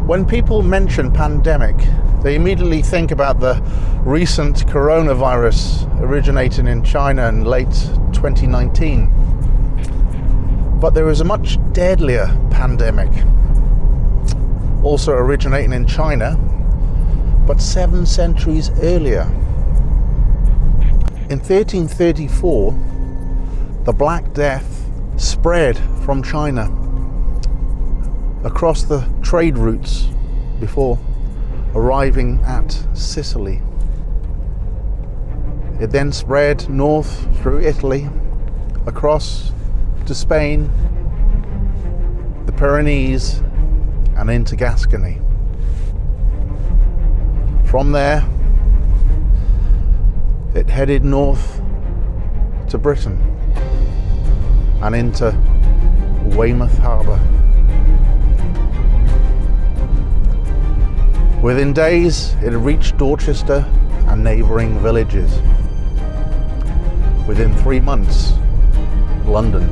When people mention pandemic, they immediately think about the recent coronavirus originating in China in late 2019. But there is a much deadlier pandemic, also originating in China, but 7 centuries earlier. In 1334, the Black Death spread from China across the trade routes before arriving at Sicily. It then spread north through Italy, across to Spain, the Pyrenees, and into Gascony. From there, it headed north to Britain and into Weymouth Harbour. Within days, it had reached Dorchester and neighbouring villages. Within 3 months, London.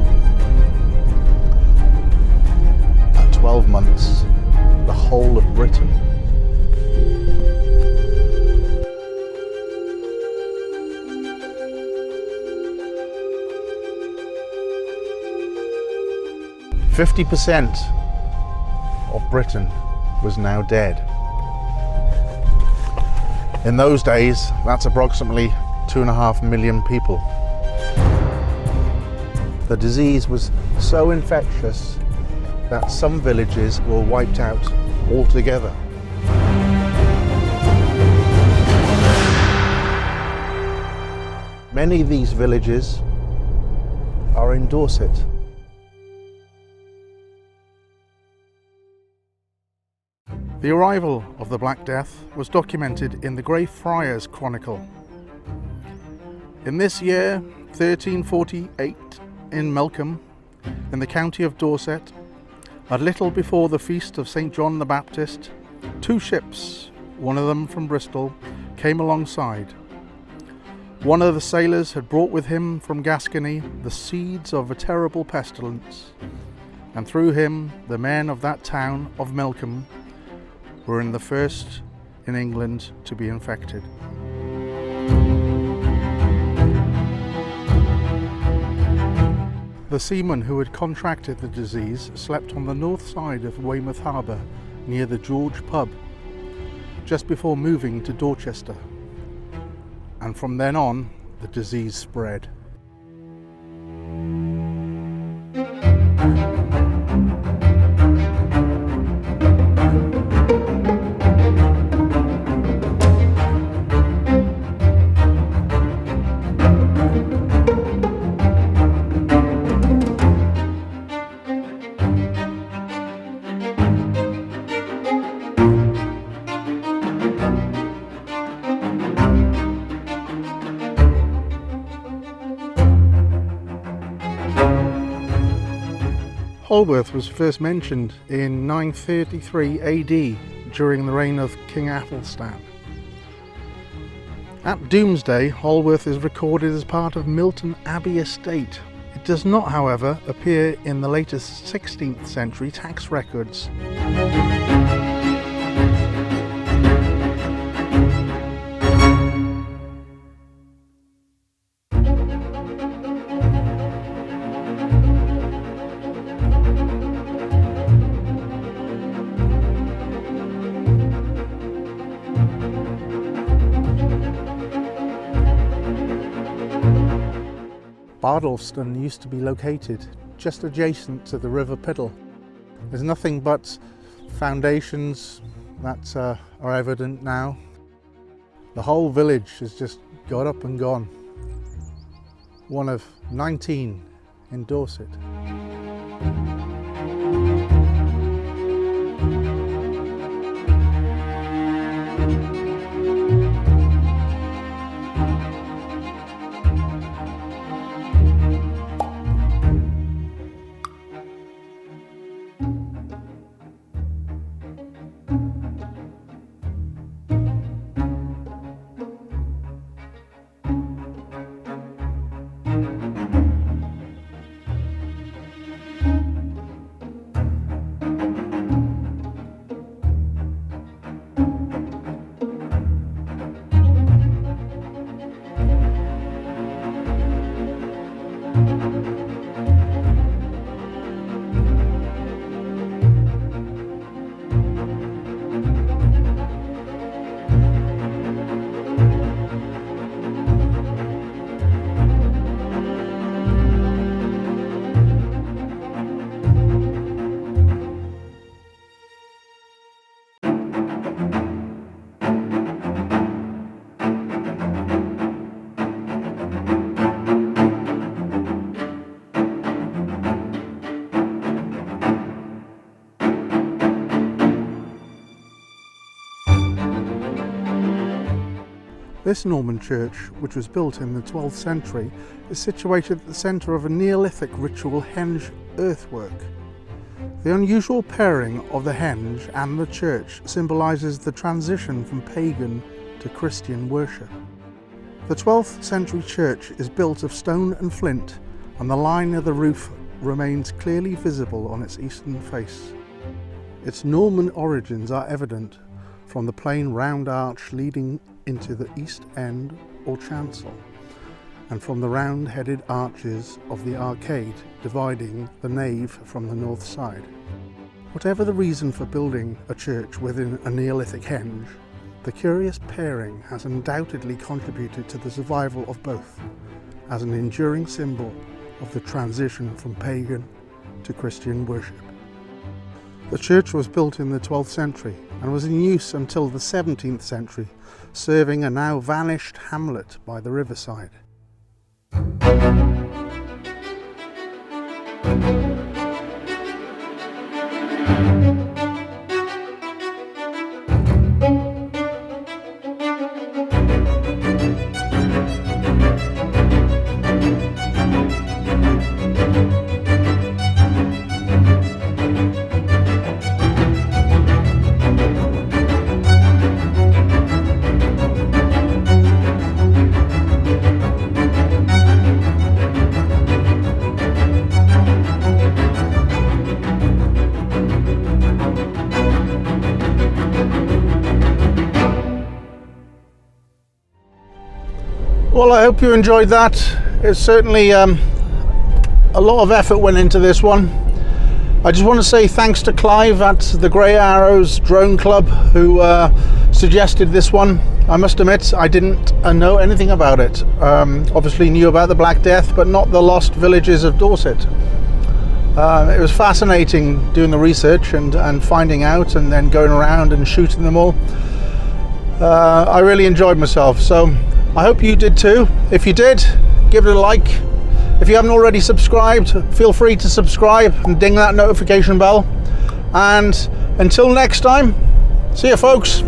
At 12 months, the whole of Britain. "50% of Britain was now dead." In those days, that's approximately 2.5 million people. The disease was so infectious that some villages were wiped out altogether. Many of these villages are in Dorset. The arrival of the Black Death was documented in the Grey Friars Chronicle. In this year, 1348, in Melcombe, in the county of Dorset, a little before the feast of St. John the Baptist, 2 ships, one of them from Bristol, came alongside. One of the sailors had brought with him from Gascony the seeds of a terrible pestilence, and through him the men of that town of Melcombe were in the first in England to be infected. The seaman who had contracted the disease slept on the north side of Weymouth Harbour near the George pub, just before moving to Dorchester, and from then on the disease spread. Holworth was first mentioned in 933 AD during the reign of King Athelstan. At Doomsday, Holworth is recorded as part of Milton Abbey estate. It does not, however, appear in the latest 16th century tax records. Bardolfston used to be located just adjacent to the River Piddle. There's nothing but foundations that are evident now. The whole village has just got up and gone. One of 19 in Dorset. This Norman church, which was built in the 12th century, is situated at the centre of a Neolithic ritual henge earthwork. The unusual pairing of the henge and the church symbolises the transition from pagan to Christian worship. The 12th century church is built of stone and flint, and the line of the roof remains clearly visible on its eastern face. Its Norman origins are evident from the plain round arch leading into the east end or chancel, and from the round-headed arches of the arcade dividing the nave from the north side. Whatever the reason for building a church within a Neolithic henge, the curious pairing has undoubtedly contributed to the survival of both, as an enduring symbol of the transition from pagan to Christian worship. The church was built in the 12th century and was in use until the 17th century, serving a now vanished hamlet by the riverside. Well, I hope you enjoyed that. It's certainly a lot of effort went into this one. I just want to say thanks to Clive at the Grey Arrows Drone Club who suggested this one. I must admit I didn't know anything about it. Obviously knew about the Black Death, but not the Lost Villages of Dorset. It was fascinating doing the research and finding out and then going around and shooting them all. I really enjoyed myself, so I hope you did too. If you did, give it a like. If you haven't already subscribed, feel free to subscribe and ding that notification bell. And until next time, see you folks.